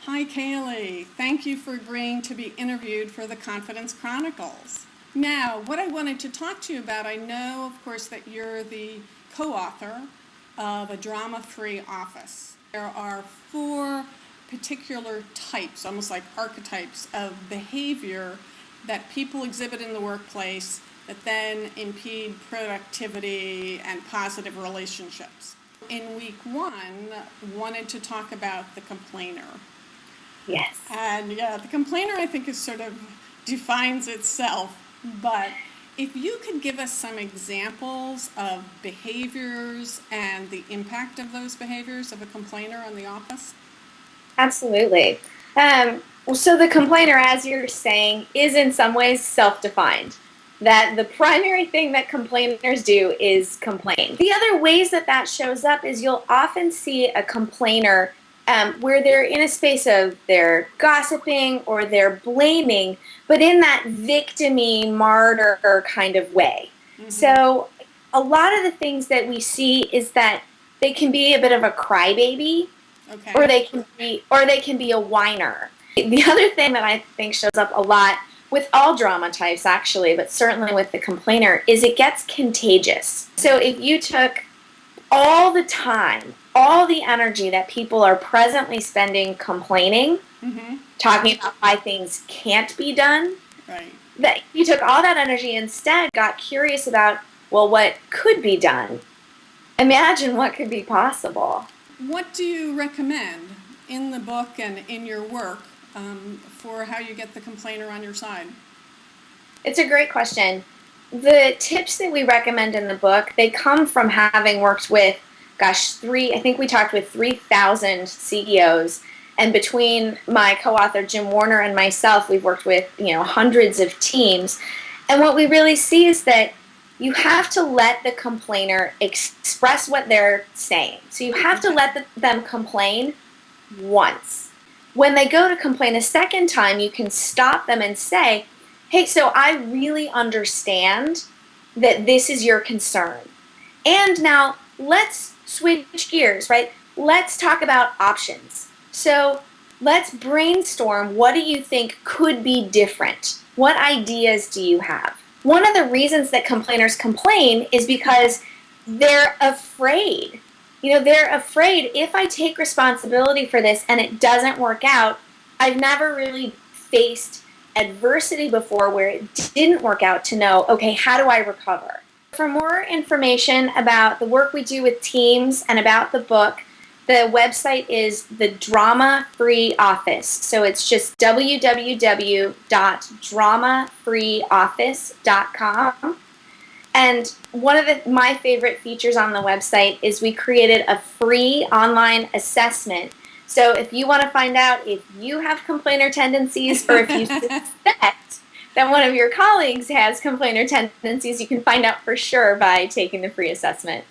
Hi, Kaylee. Thank you for agreeing to be interviewed for the Confidence Chronicles. Now, what I wanted to talk to you about, I know, of course, that you're the co-author of A Drama-Free Office. There are 4 particular types, almost like archetypes, of behavior that people exhibit in the workplace that then impede productivity and positive relationships. In week 1, wanted to talk about the complainer. Yes. And yeah, the complainer, I think, is sort of defines itself. But if you could give us some examples of behaviors and the impact of those behaviors of a complainer on the office. Absolutely. So the complainer, as you're saying, is in some ways self-defined. That the primary thing that complainers do is complain. The other ways that that shows up is you'll often see a complainer where they're in a space of they're gossiping or they're blaming, but in that victim-y, martyr kind of way. Mm-hmm. So a lot of the things that we see is that they can be a bit of a crybaby, okay, or they can be a whiner. The other thing that I think shows up a lot with all drama types actually, but certainly with the complainer, is it gets contagious. So if you took all the time, all the energy that people are presently spending complaining, mm-hmm, talking about why things can't be done, right, that you took all that energy instead, got curious about, well, what could be done? Imagine what could be possible. What do you recommend in the book and in your work for how you get the complainer on your side? It's a great question. The tips that we recommend in the book, they come from having worked with, I think we talked with 3,000 CEOs, and between my co-author Jim Warner and myself, we've worked with hundreds of teams. And what we really see is that you have to let the complainer express what they're saying. So you have to let them complain once. When they go to complain a second time, you can stop them and say, hey, so I really understand that this is your concern. And now let's switch gears, right? Let's talk about options. So let's brainstorm, what do you think could be different? What ideas do you have? One of the reasons that complainers complain is because they're afraid. They're afraid, if I take responsibility for this and it doesn't work out, I've never really faced adversity before where it didn't work out to know, okay, how do I recover? For more information about the work we do with teams and about the book, the website is The Drama Free Office. So it's just www.dramafreeoffice.com. And one of my favorite features on the website is we created a free online assessment. So if you want to find out if you have complainer tendencies or if you suspect that one of your colleagues has complainer tendencies, you can find out for sure by taking the free assessment.